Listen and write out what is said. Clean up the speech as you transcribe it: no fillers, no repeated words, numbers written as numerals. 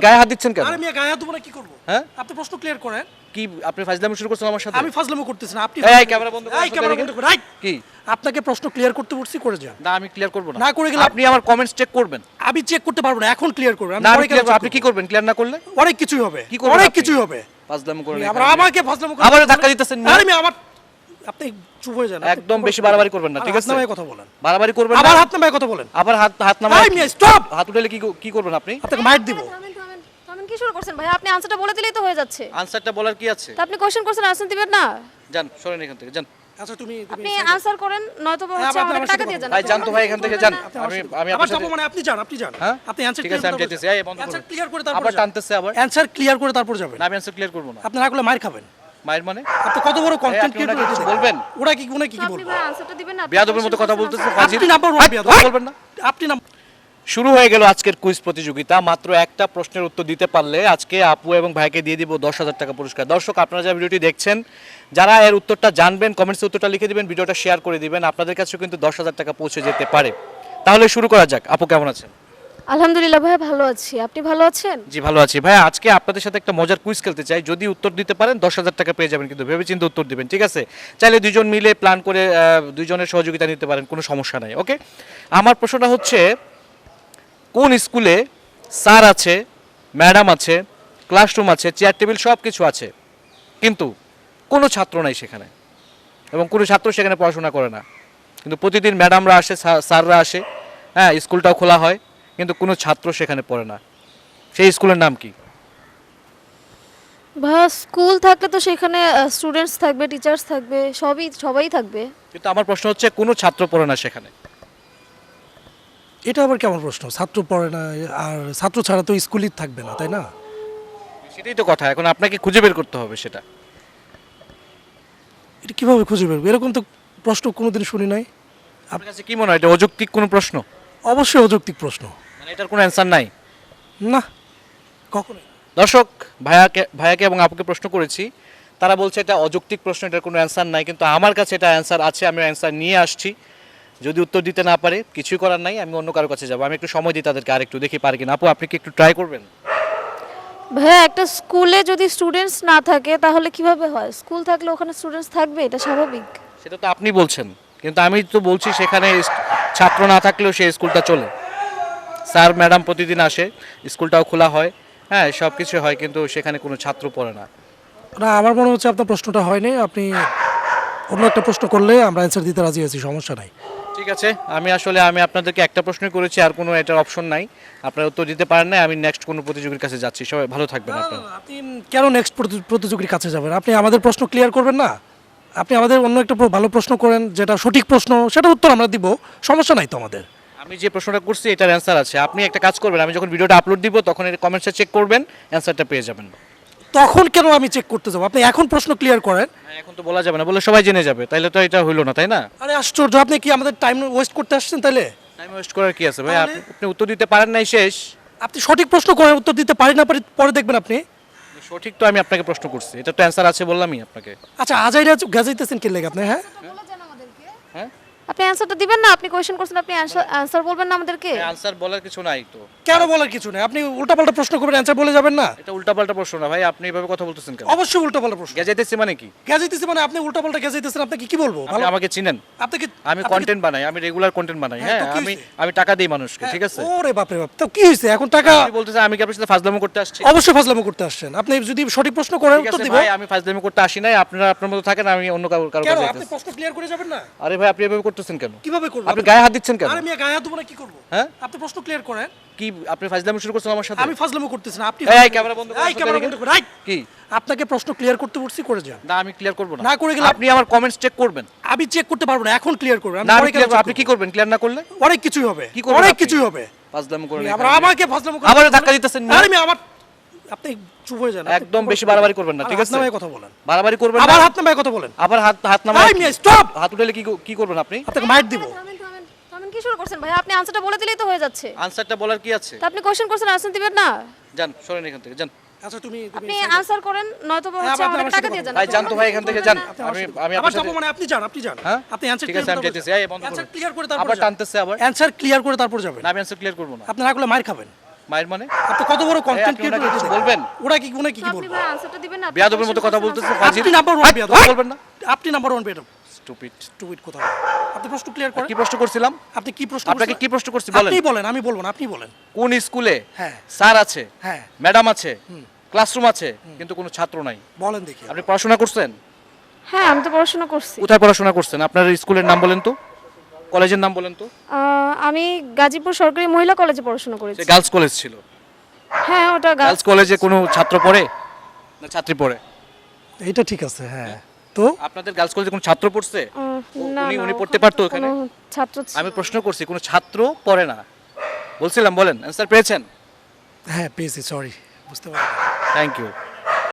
গায়ে হাত দিচ্ছেন কেন? আরে মিয়া গায়ে হাত দেবো না, কি করব? হ্যাঁ? আপনি প্রশ্ন ক্লিয়ার করেন। কি আপনি ফাজলামি শুরু করছেন আমার সাথে? আমি ফাজলামো করতেছি না, আপনি এই ক্যামেরা বন্ধ করুন। এই ক্যামেরা বন্ধ করুন। রাইট, কি? আপনাকে প্রশ্ন ক্লিয়ার করতে বলছি, করে যান। না আমি ক্লিয়ার করব না। না করে গেলে আপনি আমার কমেন্টস চেক করবেন। আমি চেক করতে পারবো না, এখন ক্লিয়ার করবেন। না আমি ক্লিয়ার, আপনি কি করবেন ক্লিয়ার না করলে? অনেক কিছুই হবে, কি করবেন অনেক আপনি? কিছুই হবে। ফাজলামি করেন। আবার আমাকে ফাজলামো করতে আবার ধাক্কা দিতেছেন। আরে মিয়া আমার, আপনি চুপ হয়ে যান। একদম বেশি বাড়াবাড়ি করবেন না, ঠিক আছে? হাত নামায় কথা বলেন। বাড়াবাড়ি করবেন না। আবার হাত নামায় কথা বলেন। আবার হাত নামায়। এই মিয়া স্টপ। হাত উঠালে কি করবেন আপনি? আপনাকে মাইট দিব। থামেন, কি শুরু করছেন ভাই? আপনি আনসারটা বলে দিলেই তো হয়ে যাচ্ছে। আনসারটা বলার কি আছে? তা আপনি কোশ্চেন করছেন, আনসার দিবেন না? যান সরেন এখান থেকে যান। আচ্ছা তুমি আপনি আনসার করেন, নয়তো হচ্ছে আপনি আমাদের আমার টাকা সাথে দিয়ে যান। ভাই যান তো ভাই এখান থেকে যান। আমি আবার আপনার সাথে যাবো মানে আপনি যান, আপনি যান। হ্যাঁ? আপনি অ্যানসার ঠিক আছে আমি যেতেছি। এই বন্ধ অ্যানসার করুন। ক্লিয়ার করে তারপর আবার যান। টানতেছে আবার। অ্যানসার ক্লিয়ার করে তারপর যাবেন। না আমি আনসার ক্লিয়ার করব না। আপনি না করলে মার খাবেন। মায়ের মানে? আপনি কত বড় কন্টেন্ট আপনি ওনাকে ক্রিয়েটর কিছু বলবেন? ওরা কি উনি কি আপনি বলবেন? ভাই আনসারটা দিবেন না? আপনি বিয়াদবের মতো question কথা করছেন, বলতেছে answer- ফাজিল। আপনি নাম্বার ওয়ান বিয়াদব। কথা বলবেন না। আপনি নাম শুরু হয়ে গেল আজকের কুইজ প্রতিযোগিতা। মাত্র একটা প্রশ্নের উত্তর দিতে পারলে আজকে আপু এবং ভাইকে দিয়ে দিব 10,000 টাকা পুরস্কার। দর্শক আপনারা যারা ভিডিওটি দেখছেন, যারা এর উত্তরটা জানবেন কমেন্টসে উত্তরটা লিখে দিবেন, ভিডিওটা শেয়ার করে দিবেন, আপনাদের কাছেও কিন্তু 10,000 টাকা পৌঁছে যেতে পারে। তাহলে শুরু করা যাক। আপু কেমন আছেন? আলহামদুলিল্লাহ ভাই, ভালো আছি। আপনি ভালো আছেন? জি ভালো আছি ভাই। আজকে আপনাদের সাথে একটা মজার কুইজ খেলতে চাই। যদি উত্তর দিতে পারেন 10,000 টাকা পেয়ে যাবেন, কিন্তু ভেবেচিন্তে উত্তর দিবেন, ঠিক আছে? চাইলে দুজন মিলে প্ল্যান করে দুইজনের সহযোগিতা নিতে পারেন, কোনো সমস্যা নাই। ওকে, আমার প্রশ্নটা হচ্ছে কোন স্কুলে স্যার আছে, ম্যাডাম আছে, ক্লাসরুম আছে, চেয়ার টেবিল সব কিছু আছে, কিন্তু কোনো ছাত্র নাই সেখানে, এবং কোনো ছাত্র সেখানে পড়াশোনা করে না, কিন্তু প্রতিদিন ম্যাডামরা আসে, স্যাররা আসে, হ্যাঁ স্কুলটাও খোলা হয়, কিন্তু কোনো ছাত্র সেখানে পড়ে না। সেই স্কুলের নাম কি? ভাই স্কুল থাকলে তো সেখানে স্টুডেন্টস থাকবে, টিচার্স থাকবে, সবাই থাকবে। কিন্তু আমার প্রশ্ন হচ্ছে কোনো ছাত্র পড়ে না সেখানে। এটা আবার কেমন প্রশ্ন? ছাত্র পড়ে না আর ছাত্র ছাড়া তো স্কুলই থাকবে না, তাই না? সেটাই তো কথা, এখন আপনাকে খুঁজে বের করতে হবে সেটা। এটা কিভাবে খুঁজে বেরবো? এরকম তো প্রশ্ন কোনোদিন শুনি নাই। আপনার কাছে কি মনে হয় এটা অযৌক্তিক কোনো প্রশ্ন? অবশ্যই অযৌক্তিক প্রশ্ন। মানে এটার কোনো অ্যান্সার নাই? না, কখনো। দর্শক ভাইয়াকে এবং আপুকে প্রশ্ন করেছি, তারা বলছে এটা অযৌক্তিক প্রশ্ন, এটার কোনো অ্যান্সার নাই, কিন্তু আমার কাছে এটা অ্যান্সার আছে, আমি অ্যান্সার নিয়ে আসছি। যদি উত্তর দিতে না পারে কিছুই করার নাই, আমি অন্য কারো কাছে যাবো। আমি একটু সময় দিই তাদেরকে, আর একটু দেখি পারি কিনা। আপু আপনি কি একটু ট্রাই করবেন? ভাইয়া একটা স্কুলে যদি স্টুডেন্টস না থাকে তাহলে কিভাবে হয়? স্কুল থাকলে ওখানে স্টুডেন্টস থাকবে, এটা স্বাভাবিক। সেটা তো আপনি বলছেন, কিন্তু আমি তো বলছি সেখানে ছাত্র না থাকলেও সেই স্কুলটা চলে, স্যার ম্যাডাম প্রতিদিন আসে, স্কুলটাও খোলা হয়, হ্যাঁ সব কিছু হয়, কিন্তু সেখানে কোনো ছাত্র পড়ে না। না, আমার মনে হচ্ছে আপনার প্রশ্নটা হয়নি। আপনি অন্য একটা প্রশ্ন করলে আমরা অ্যান্সার দিতে রাজি আছি, সমস্যা নাই। ঠিক আছে, আমি আপনাদেরকে একটা প্রশ্নই করেছি, আর কোনো এটার অপশন নাই। আপনারা উত্তর দিতে পারেন না, আমি নেক্সট কোনো প্রতিযোগীর কাছে যাচ্ছি। সবাই ভালো থাকবেন আপনারা। আপনি কেন নেক্সট প্রতিযোগীর কাছে যাবেন? আপনি আমাদের প্রশ্ন ক্লিয়ার করবেন না? আপনি আমাদের অন্য একটা ভালো প্রশ্ন করেন, যেটা সঠিক প্রশ্ন, সেটা উত্তর আমরা দিব, সমস্যা নাই তো আমাদের। আমি যে প্রশ্নটা করছি এটার অ্যান্সার আছে। আপনি একটা কাজ করবেন, আমি যখন ভিডিওটা আপলোড দিব তখন এর কমেন্টসে চেক করবেন, অ্যান্সারটা পেয়ে যাবেন। তখন কেন আমি চেক করতে যাবো? আপনি এখন প্রশ্ন ক্লিয়ার করেন। হ্যাঁ, এখন তো বলা যাবে না, বলে সবাই জেনে যাবে, তাইলে তো এটা হইলো না, তাই না? আরে আশ্চর্য, আপনি কি আমাদের টাইম ওয়েস্ট করতে আসছেন? তাহলে টাইম ওয়েস্ট করার কি আছে ভাই? আপনি উত্তর দিতে পারেন নাই, শেষ। আপনি সঠিক প্রশ্ন করেন, উত্তর দিতে পারি না পারি পরে দেখবেন আপনি। সঠিক তো আমি আপনাকে প্রশ্ন করছি, এটা তো অ্যান্সার আছে বললামই আপনাকে। আচ্ছা, আজাইরা গাজাইতেছেন কি লাগে আপনি? হ্যাঁ, হ্যাঁ, আপনি অ্যানসারটা দিবেন না? আপনি কোশ্চেন করছেন, আপনি অ্যানসার বলবেন না আমাদেরকে? অ্যান্সার বলার কিছু নাই তো। কেন বলার কিছু নেই? আপনি উল্টাপাল্টা প্রশ্ন করবেন, অ্যান্সার বলে যাবেন না? এটা উল্টাপাল্টা প্রশ্ন না ভাই, আপনি এভাবে কথা বলতেছেন কেন? অবশ্যই উল্টাপাল্টা প্রশ্ন। গেজাইতেছি মানে কি? গাজাইতেছি মানে আপনি উল্টাপাল্টা গাজাইতেছেন, আপনাকে কি বলবো? আপনি আমাকে চিনেন? আপনাকে আমি কন্টেন্ট বানাই, আমি রেগুলার কন্টেন্ট বানাই। হ্যাঁ, হ্যাঁ, তো কি আমি হইছে? আমি টাকা দেই মানুষকে, ঠিক আছে? ওরে বাপ রে বাপ, তো কি হয়েছে? এখন টাকা আপনি বলতেছেন আমি কি আপনার সাথে ফাজলামো করতে আসছি? অবশ্যই ফাজলামো করতে আসছেন। আপনি যদি সঠিক প্রশ্ন করেন ঠিক উত্তর আছে দিব। ভাই, আমি ফাজলামো করতে আসি নাই, আপনারা আপনার মতো থাকেন, আমি অন্য কারো কেন কাছে আপনি যাইতেছি। প্রশ্ন ক্লিয়ার করে যাবেন না? আরে ভাই আপনি এভাবে করতেছেন কেন? কিভাবে করব? আপনি গায়ে হাত দিচ্ছেন কেন? আরে মিয়া গায়ে হাত দেবো না, কি করব? হ্যাঁ? আপনি প্রশ্ন ক্লিয়ার করেন। কি আপনি ফাজলামো শুরু করছেন আমার সাথে? আমি ফাজলামো করতেছি না, আপনি এই ক্যামেরা বন্ধ করুন। এই ক্যামেরা বন্ধ করুন। রাইট, কি? আপনাকে প্রশ্ন ক্লিয়ার করতে বলছি, করে যান। না আমি ক্লিয়ার করব না। না করে গেলে আপনি আমার কমেন্টস চেক করবেন। আমি চেক করতে পারবো না, এখন ক্লিয়ার করবেন। না আমি পরে কেন clear- check আপনি করব? কি করবেন ক্লিয়ার না করলে? অনেক কিছুই হবে, কি করবেন অনেক আপনি? কিছুই হবে। ফাজলামো করেন আবার আমাকে ফাজলামো করে আবার ধাক্কা দিতেছেন। আরে মিয়া আমার, আপনি চুপ হয়ে যান। একদম বেশি বাড়াবাড়ি করবেন না, ঠিক আছে? হাত নামায় কথা বলেন। বাড়াবাড়ি করবেন না। আবার হাত নামায় কথা বলেন। আবার হাত নামায়। এই মিয়া স্টপ। হাত উঠালে কি করবেন আপনি? আপনাকে মাইট দিব। থামেন, কি শুরু করছেন ভাই? আপনি আনসারটা বলে দিলেই তো হয়ে যাচ্ছে। আনসারটা বলার কি আছে? তা আপনি কোশ্চেন করছেন, আনসার দিবেন না? যান সরেন এখান থেকে যান। আচ্ছা তুমি আপনি আনসার করেন, নয়তো হচ্ছে আপনি আমাদের আমার টাকা সাথে দিয়ে যান। ভাই যান তো ভাই এখান থেকে যান। আমি আবার আপনার যাবো সাথে মানে আপনি যান, আপনি যান। হ্যাঁ? আপনি অ্যানসার ঠিক আছে আমি যেতেছি। এই বন্ধ অ্যানসার করুন। ক্লিয়ার করে তারপর আবার যান। টানতেছে আবার। অ্যানসার ক্লিয়ার করে তারপর যাবেন। না আমি অ্যান্সার ক্লিয়ার করব না। আপনি না করলে মার খাবেন। মায়ের মানে আপনি কত বড় কন্টেন্ট আপনি ওনাকে ক্রিয়েটর কিছু বলবেন? ওরা কি উনি কি তো আপনি বলবো? ভাই আনসারটা দিবেন না? আপনি বেয়াদবের মতো question কথা করছেন, বলতেছে answer ফাজিল। আপনি নাম্বার ওয়ান এই, কথা বলবেন না আপনি নাম্বার ওয়ান বেয়াদব। স্টুপিড। টুইট কোথাও আপনি প্রশ্ন ক্লিয়ার করেন। কি প্রশ্ন করছিলাম? আপনি কি প্রশ্ন আপনাকে করছেন? কি প্রশ্ন করছি বলেন? আপনি বলেন, আমি বলবো না, আপনি বলেন। কোন স্কুলে হ্যাঁ স্যার আছে, হ্যাঁ ম্যাডাম আছে, ক্লাসরুম আছে, কিন্তু কোনো ছাত্র নাই? বলেন দেখি। আপনি পড়াশোনা করছেন? হ্যাঁ আমি তো পড়াশোনা করছি। কোথায় পড়াশোনা করছেন? আপনার স্কুলের নাম বলেন তো, কলেজের নাম বলেন তো। আমি গাজীপুর সরকারি মহিলা কলেজে পড়াশোনা করেছি। গার্লস কলেজ ছিল। হ্যাঁ ওটা গার্লস কলেজে কোনো ছাত্র পড়ে না ছাত্রী পড়ে? এটা ঠিক আছে, হ্যাঁ। তো আপনাদের গার্লস কলেজে কোনো ছাত্র পড়ছে? না উনি না, উনি পড়তে ওখানে পারতো তো ওখানে? কোনো ছাত্র ছিল আমি না। প্রশ্ন করছি কোনো ছাত্র পড়ে না বলছিলাম, বলেন অ্যান্সার পেয়েছেন? হ্যাঁ পেয়েছি, সরি বুঝতে পারি। Thank you.